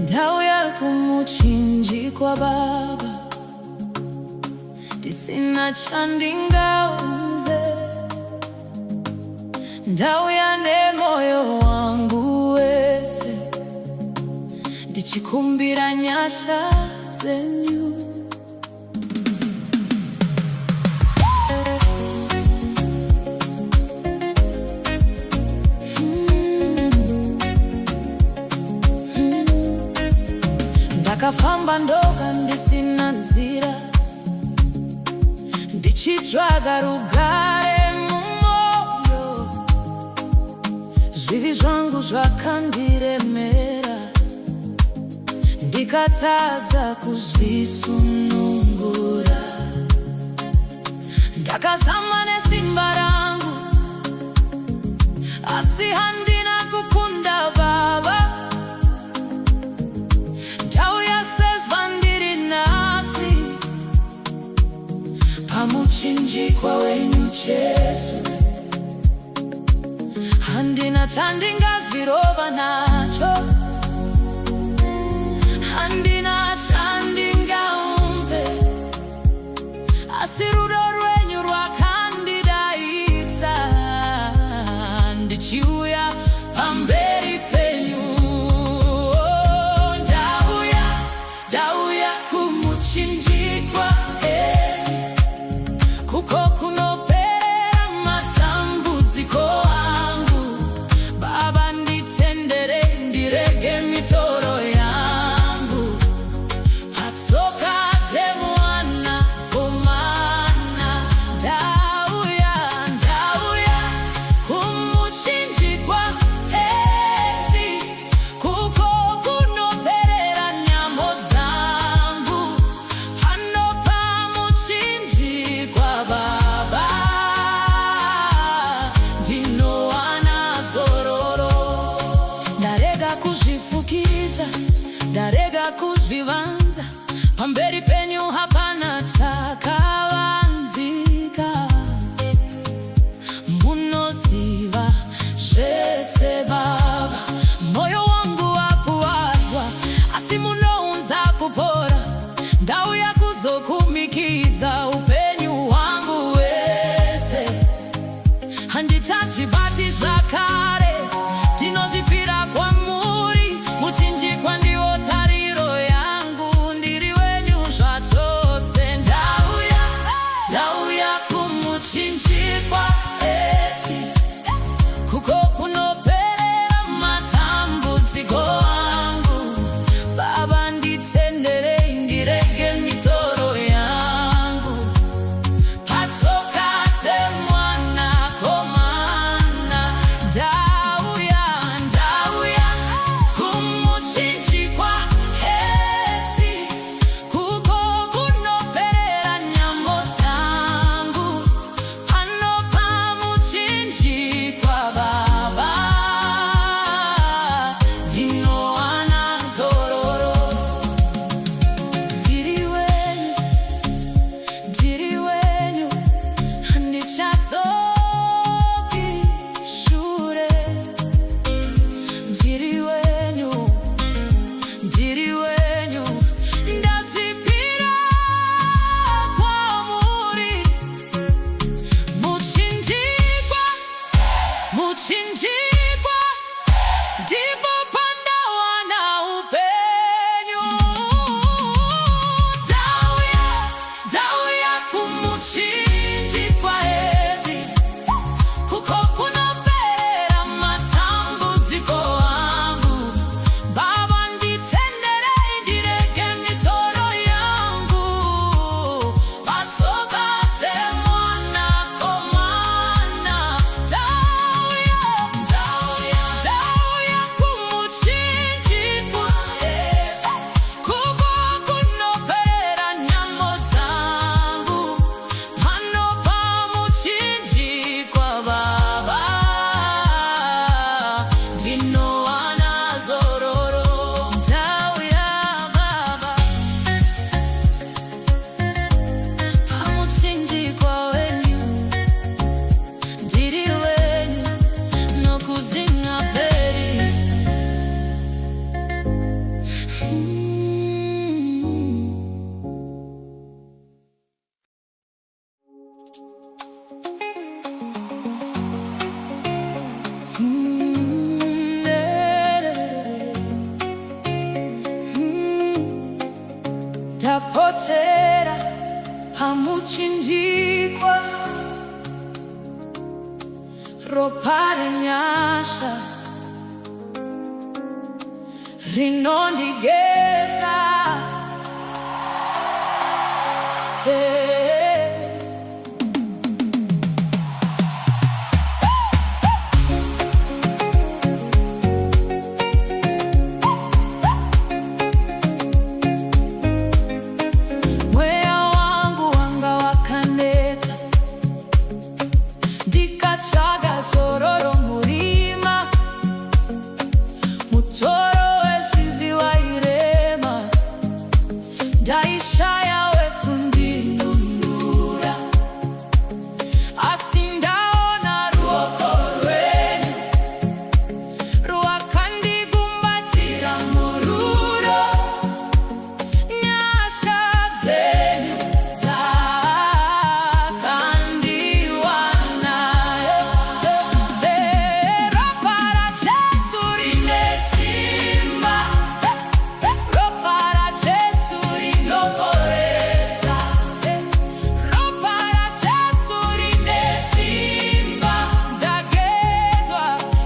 Ndauya kumuchinjikwa baba tisina chandingaunze. Ndauya nemoyo wangu wese ndichikumbira nyasha zenyu. Ndakafamba ndoga ndisina nzira, ndichitsvaga rugare mumoyo. Zvivi zvangu zvakandiremera, ndikatadza kuzvisunungura. Ndakazama nesimba rangu, asi handina kukunda baba. Ndauya sezva ndiri nhasi pamuchinjikwa wenyu Jesu. Handina chandingazvirova nacho, handina chandingaunze, asi rudo rwenyu rwakandidaidza. Ndichiuya pamberi penyu, ndauya kumuchinjikwa kuko kunoperera matambudziko angu. Baba nditendere ndirege mitoro yangu, patsoka dzemwana komana. Ndauya kumuchinjikwa kuko kunoperera nyamo dzangu. Pano pamuchinjikwa baba ndinowana zororo. Ndarega kuzvifukidza, ndarega kuzvivanza. Pamberi penyu hapana chakavanzika. Munoziva zvese baba, moyo wangu wakuwadzwa, asi munounza kupora. Ndauya kuzokumikidza upenyu hwangu wese. Handichazvibati zvakare, ndinozvipira kwamuri. Muchinjikwa ndiwo tariro yangu, ndiri wenyu zvachose. Ndauya kumuchinjikwa kuko kunoperera matambudziko angu. Baba nditendere ndirege mitoro yangu, patsoka dzemwana komana. tapotera pamuchinjikwa, ropa renyasha rinondigeza. Mweya wangu wanga wakaneta, ndikatsvaga zororo murima, mutoro wezvivi wairema, ndaishaya wekundinunura, asi ndaona ruoko rwenyu rwakandigumbatira mururo. Nyasha dzenyu dzakandiwana, ropa raJesu rine simba, ropa raJesu rinoporesa, ropa raJesu rine simba. Ndagezwa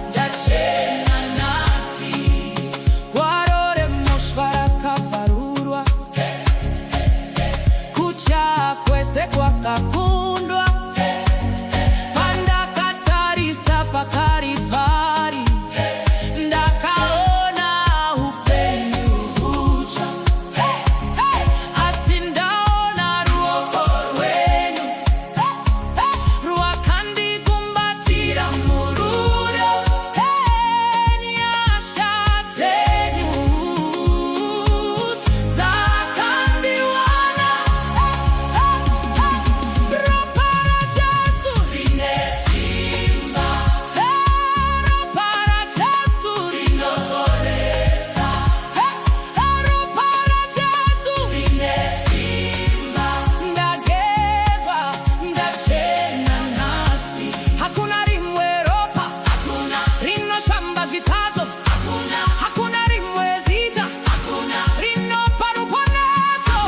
ndachena nhasi, gwaro remushwa rakabvarurwa, kutya kwese kwakakundwa. Pandakatarisa paKarivhari, ndakaona upenyu hutsva, asi ndaona ruoko rwenyu rwakandigumbatira mururo. Nyasha dzenyu dzakandiwana, ropa raJesu rine simba, ropa raJesu rinoporesa, ropa raJesu rine simba. Ndagezwa ndachena nhasi, hakuna rimwe ropa rinoshamba zvitadzo, hakuna rimwe zita rinopa ruponeso,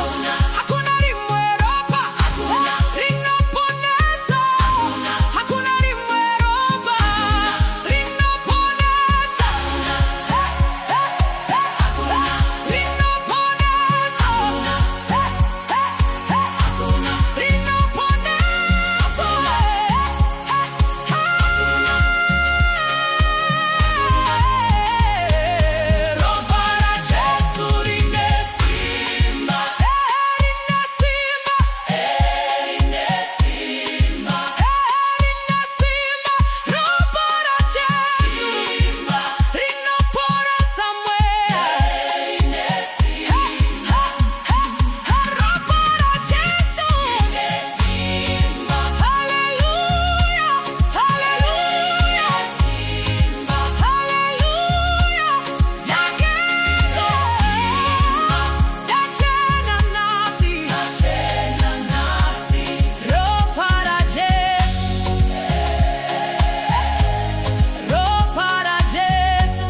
hakuna rimwe ropa rinoponesa, hakuna rimwe ropa rinoponesa, ropa raJesu rine simba, rine simba, rine simba, rine simba, ropa raJesu rinoporesa mweya, rine simba, ropa raJesu rine simba. Haleluya, haleluya, simba, haleluya. Ndagezwa ndachena nhasi, ropa raJesu, ropa raJesu,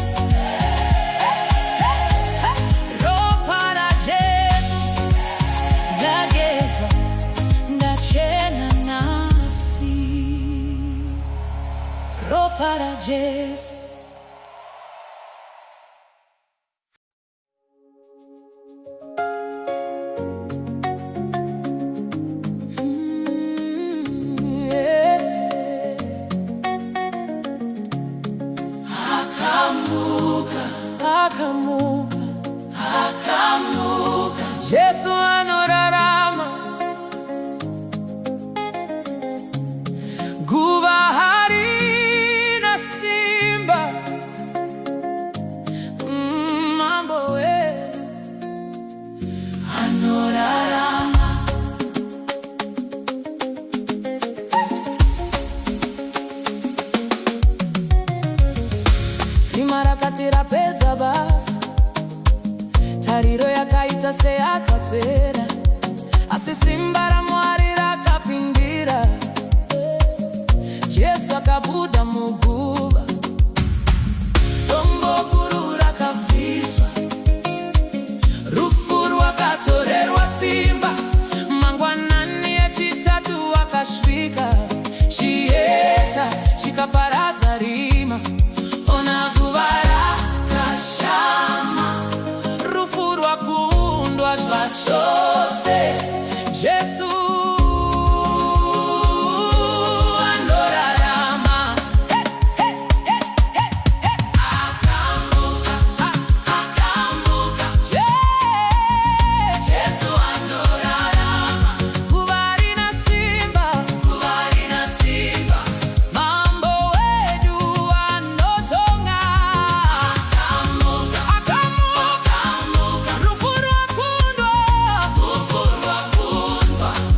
ropa raJesu. Ndagezwa ndachena nhasi, ropa raJesu. Akamuka, Jesu anorarama, guva harina simba, mambo wedu anorarama. Rima rakati rapedza basa, tariro yakaita seyakapera, asi simba raMwari rakapindira. Jesu akabuda muguva, dombo guru rakabviswa, rufu rwakatorerwa chose. Jesu anorarama. Akamuka. Jesu anorarama. Kuvari na simba. Mambo wedu anotonga. Akamuka. Rufu rwakundwa.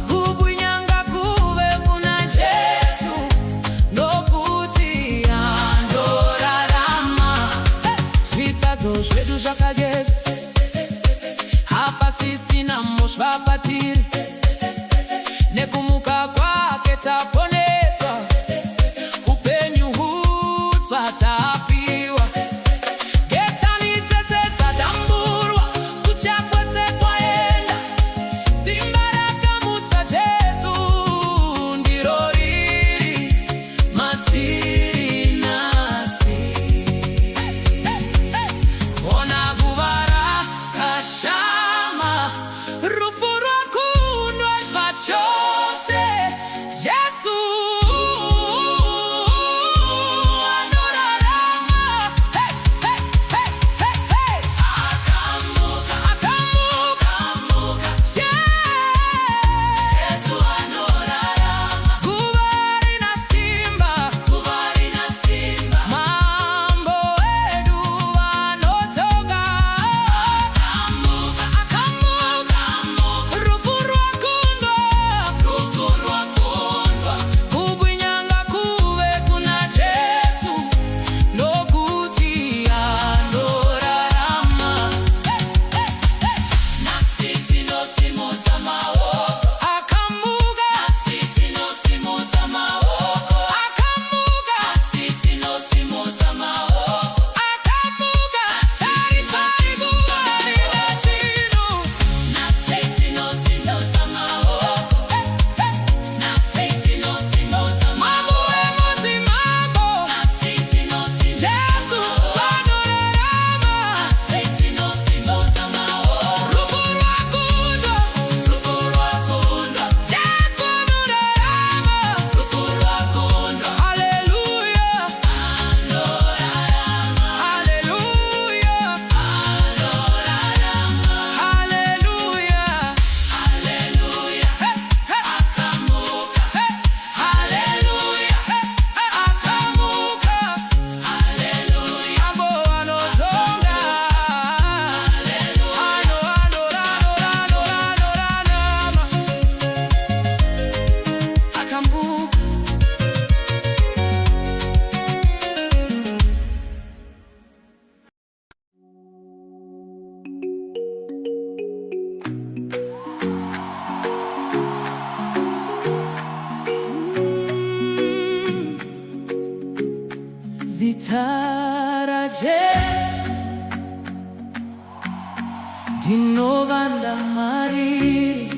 Kubunyanga kuve kuna Jesu. Nokuti anorarama. Zvitatu zvedu zvakagezwa. Hapa sisi namo zvapatiri. Nekumuka kwake taponeswa. Upenyu hutsva tapiwa. Getani dzese dzadamburwa. Kutya kwese kwaenda. Simba rakamutsa Jesu ndiro riri matiri nasi. Ona guva rakashama. Rufu rwakundwa zvachose. Jesu anorarama. Akamuka. Jesu anorarama. Kuvari na simba. Mambo edu anotonga. Akamuka. Rufu rwakundwa. Kubunyanga kuve kuna Jesu. Nokuti anorarama. Nasi tinosimudza maoko. Akamuka. Nasi tinosimudza maoko. Akamuka. Nasi tinosimudza maoko. Akamuka. Tarisai kuvari nachino. Nasi tinosimudza maoko. Nasi tinosimudza maoko. Mambo emuzimambo. Nasi tinosimudza. Jesu anorarama. Nasi tinosimudza maoko. Rufu rwakundwa. Jesu anorarama. Haleluya. Haleluya. Haleluya. Akamuka. Haleluya. Akamuka. Abo anotonga. Anorarama. Akamuka. Zitara Jesu ndinovanda mariri.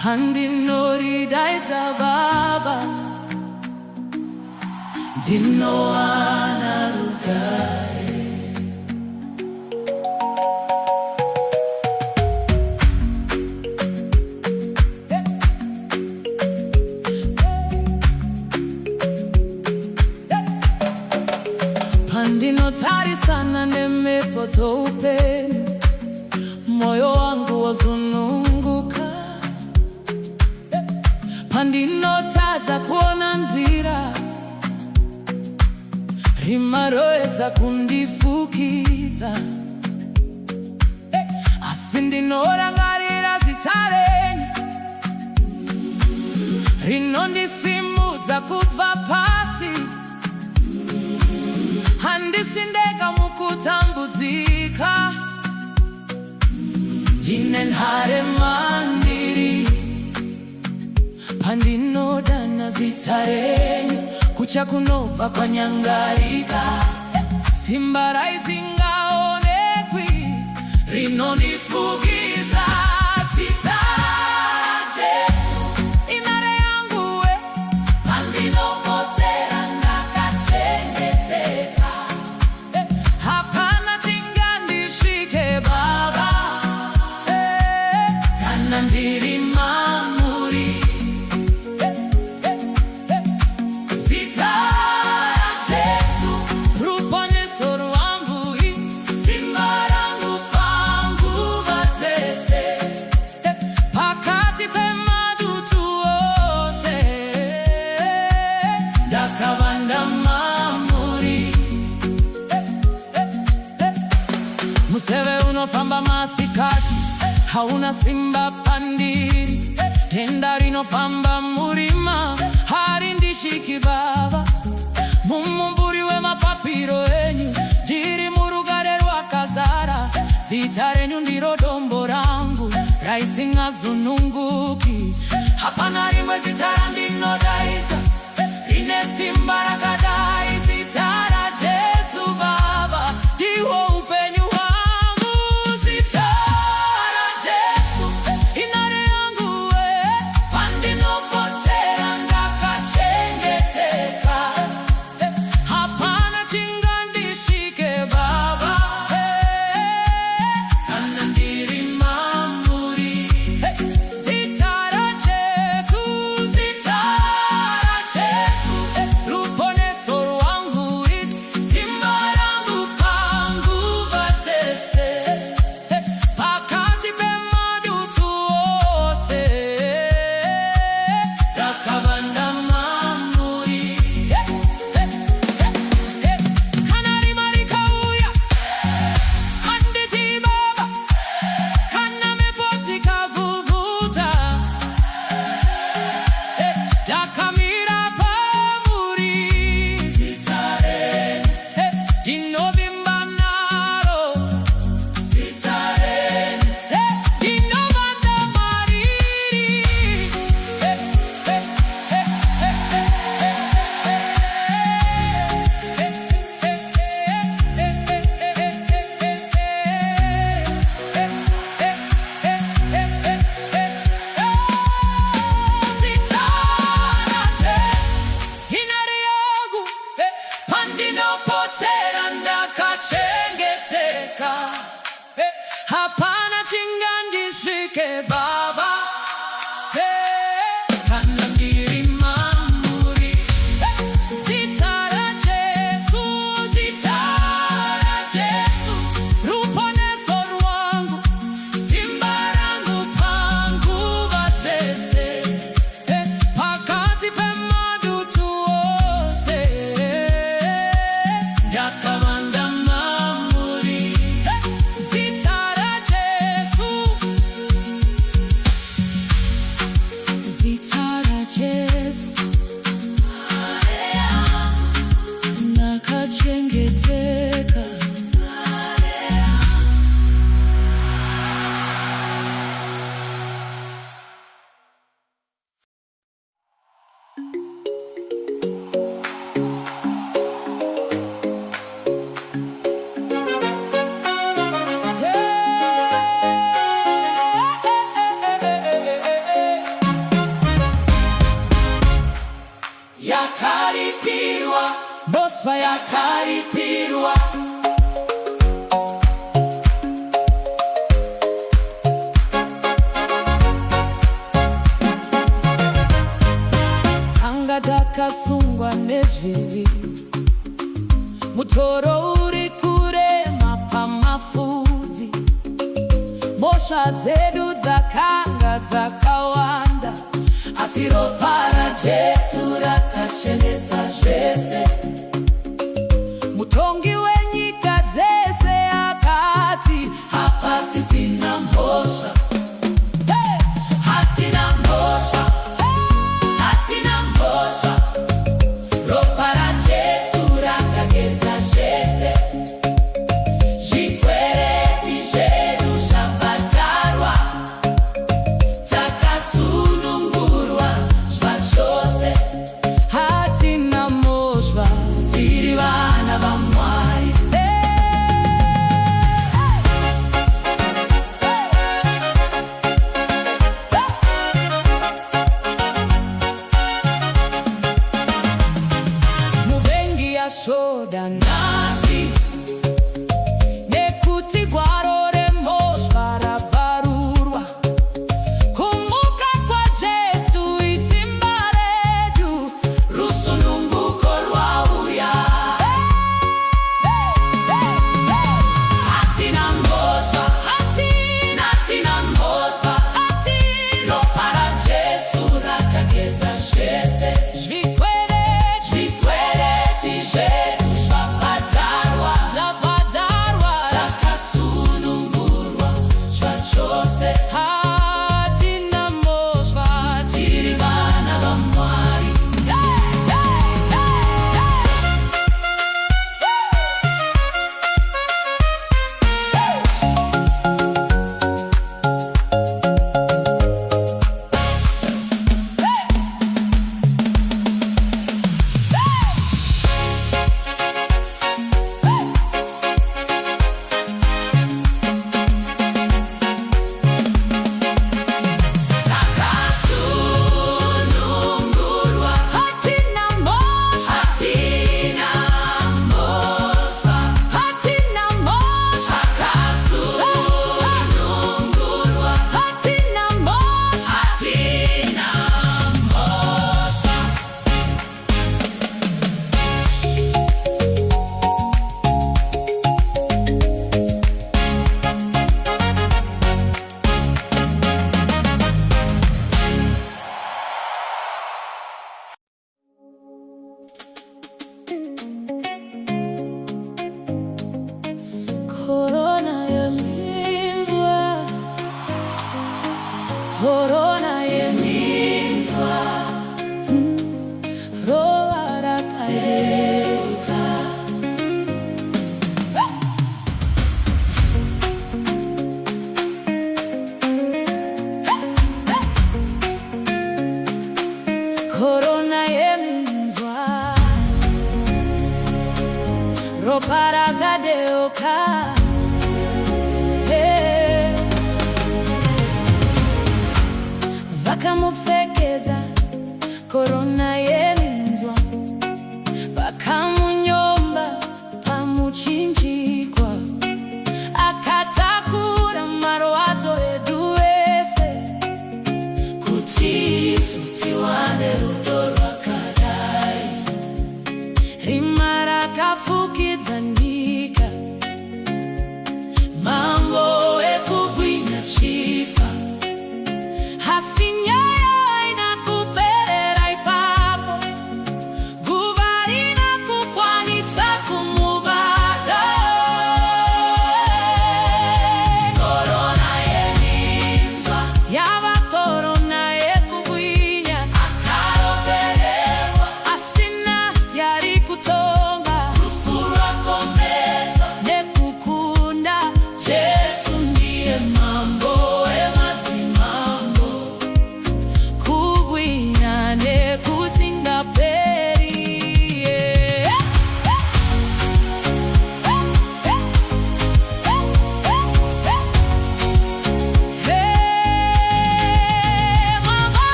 Pandinoridaidza Baba ndinowana rugare. Pandinotarisana nemhepo dzoupenyu. Moyo wangu wozununguka. Pandinotadza kuona nzira. Rima roedza kundifukidza. Asi ndinorangarira zita renyu. Rinondisimudza kubva pasi. Handisi ndega mukutambudzika. Ndine nhare mandiri. Pandinodana zita renyu. Kucha kunobva kwanyangarika. Simba raisingaonekwi. Rinondifukidza zita Jesu. Inare yangu we. Pandinopotsera ndakachengeteka. Hapana chingandisvike Baba. masikati, hauna simba pandiri, tenda rinofamba murima, harindishiki baba, mumumburiwe mapapiro enyu, jiri murugare rwakazara, zita renyu ndiro dombo rangu, raisi ngazununguki, hapana rimwe zita randinodaiza, rine simba rakadai, zita ra Jesu baba, ndiwo upenyu wangu, zita ra Jesu, inare yangu we, pandinopotera ndakachengeteka, hapana chingandishike baba, kana ndiri mamuri, zita ra Jesu, zita ra Jesu, ruponeso rwangu isi, simba rangu pangu vasese, pakati pemadutu ose, rakavanda mamuri, kanari marikauya, anditi baba, kana mepoti kavuvuta, dakamira pamuri, zitare, dinovimba naro, zitare, dinovanda mariri, zitara Jesu, inari yangu, pandinopotera ndakachengeteka, hapana chingandishike baba, kana ndiri mamuri, zita ra Jesu, zita ra Jesu, ruponeso rwangu, simba rangu pangu vatese, pakati pemadutu ose, yakavanda mamuri, zita ra Jesu, zita ra Jesu, nakachengeteka. Yakaripirwa, boswa yakaripirwa, tanga dakasungwa nezvivi, mutoro uri kurema pamafudzi, mhosva dzedu dzakanga dzakawanda, asi ropa ra Jesu rakachenesa zvese, mutongi wenyika dzese akati, hapasisina mhosva, hatina mhosva, hatina mhosva, ropa ra Jesu rakageza zvese, zvikwereti zvedu zvabhadharwa, takasunungurwa zvachose, hatina mhosva, tiri vana vaMwari, korona yeminzwa roho rakayeuka. Korona yeminzwa roho rakadeuka. Vakamupfekedza korona yeminzwa, vakamunyomba pamuchinjikwa, akatakura marwadzo edu ese, kuti isu tiwane rudo rwakadai. Rima rakafukidza nyika, mambo ekubwinya chifa.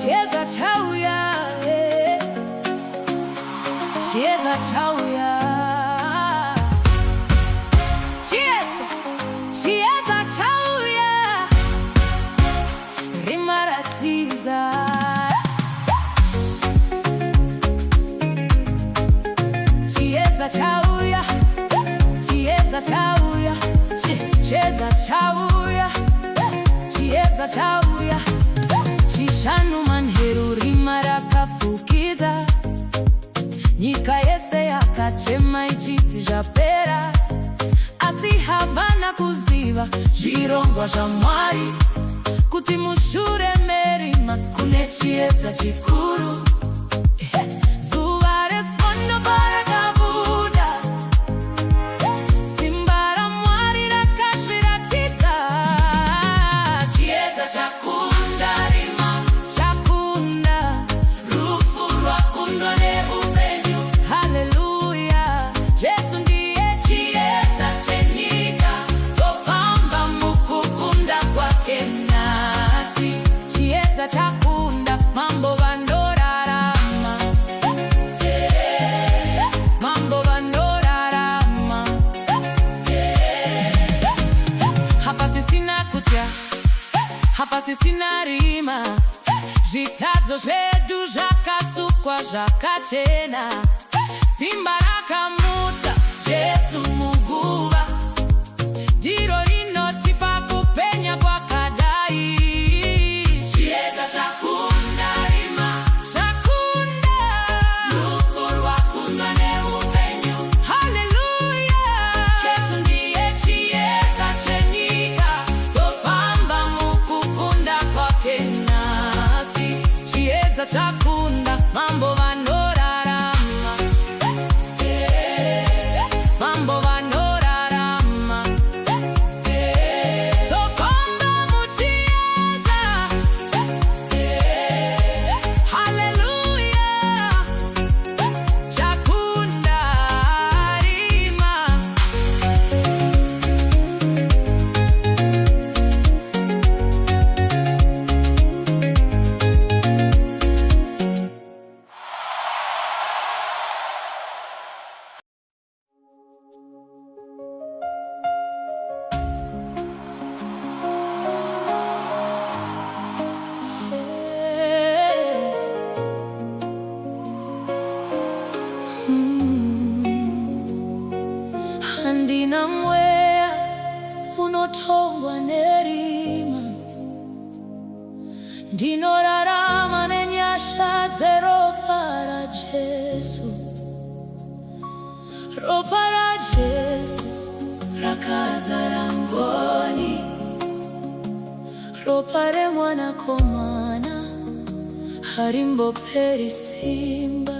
Chiedza chauya, chiedza chauya, chiedza chauya, rimaratiza. Chiedza chauya, chiedza chauya, chiedza chauya, chiedza chauya. Chishanu manheru rima rakafukidza, nyika yese yakachema ichiti zvapera, asi havana kuziva zvirongwa zvaMwari, kuti mushure merima kune chiedza chikuru. Zuva reSvondo parakabuda, simba raMwari rakazviratidza. Chiedza chakunda rima, chakunda rufu rwakundwa neupenyu. Haleluya, Jesu ndiye chiedza chenyika, tofamba mukukunda kwake nasi. Chiedza chakunda mambo vandorarama, mambo vandorarama. Hapa sisina kutya, hapa sisina rima, zvitadzo zvedu zvakasukwa zvakachena. Simba rakamutsa Jesu muguva, ndiro rinotipa kupenya kwakadai. Chiedza chakunda rima, chakunda rufu rwakundwa neupenyu. Haleluya, Jesu ndiye chiedza chenyika, tofamba mukukunda chakunda mambo vanorarama, mambo vanorarama, tofamba muchiedza, haleluya, chakunda rima. Handina mwea unotongwa nerima, ndinorarama nenyasha dzeropa ra Jesu. Ropa ra Jesu rakazara ngoni, ropa remwanakomana harimboperi simba.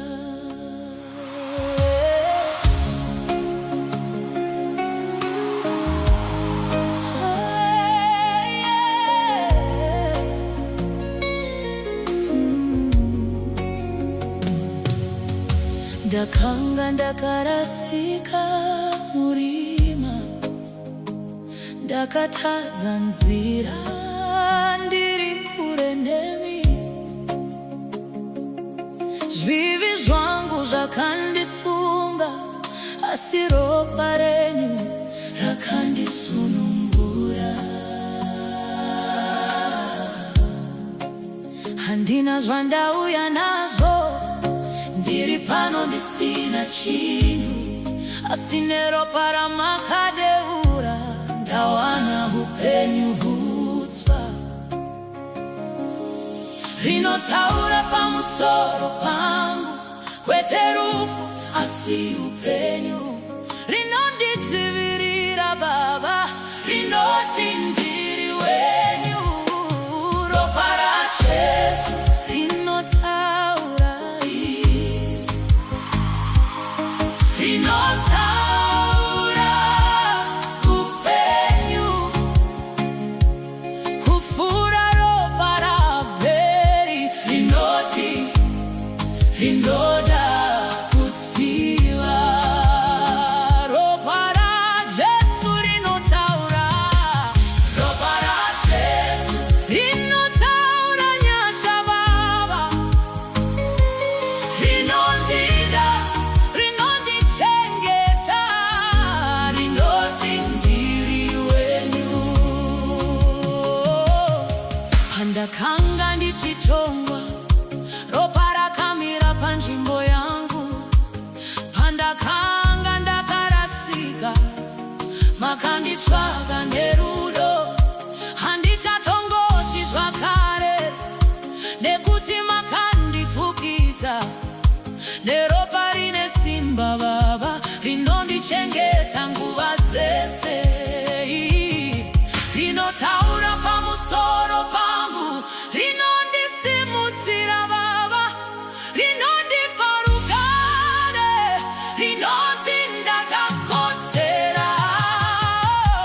Ndakanga ndakarasika murima, ndakatadza nzira ndiri kure nemi. Zvivi zvangu zvakandisunga, asi ropa renyu rakandisunungura. Handina zvandauya nazvo, ndiri pano ndisina chinhu, asi neropa ramakadeura ndawana upenyu hutsva. Rinotaura pamusoro pangu, kwete rufu asi upenyu. Rinondidzivirira Baba, rinoti ndiri wenyu. Ropa ra Jesu rinotaura, rinotaura upenyu. Kufura ropa ra Abheri, rinoti rinoda kutsiva. Ropa ra Jesu rinotaura, ropa ra Jesu rinotaura nyasha Baba, rinondida, rinondichengeta, rinoti ndiri wenyu. Pandakanga ndichitongwa, ropa rakamira panzvimbo yangu. Pandakanga ndakarasika, makanditsvaga nerudo. Handichatongotyi zvakare, nekuti makandifukidza neropa rine simba Baba, rinondichengeta nguva dzese. Rinotaura pamusoro pangu, rinondisimudzira Baba, rinondipa rugare, rinoti ndakakodzera.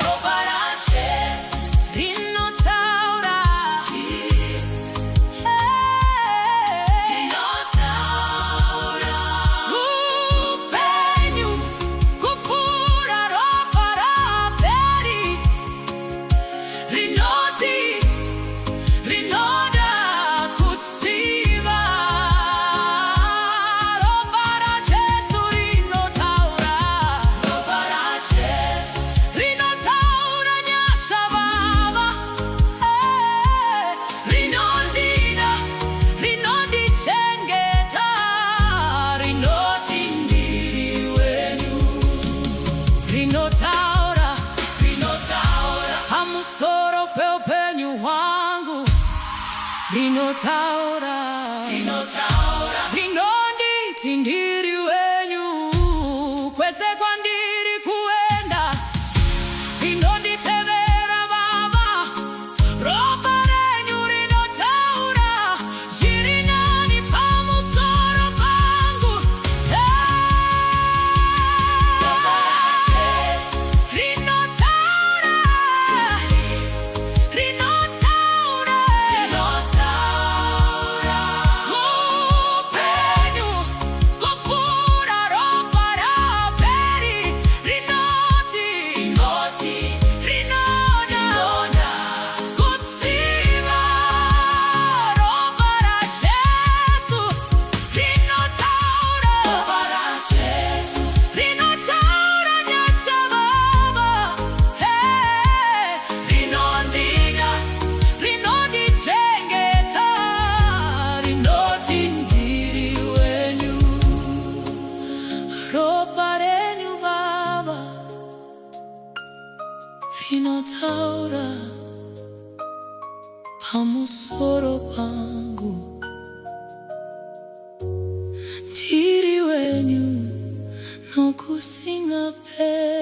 Ropa ra Jesu rinotaura, rinotaura upenyu. Kufura ropa ra Abheri, rinoti rinoda kutsiva. Ropa ra Jesu rinotaura, ropa ra Jesu rinotaura nyasha Baba, rinondida, rinondichengeta, rinoti ndiri wenyu. Rinotaura, rinotaura pamusoro peupenyu hwangu, rinotaura, rinotaura, rinonditi ndiri wenyu. Kwese kwandiri kuenda, rinonditevera Baba, ropa renyu rinotaura, zviri nani Inotaura pamusoro pangu, ndiri wenyu nokusinga pe.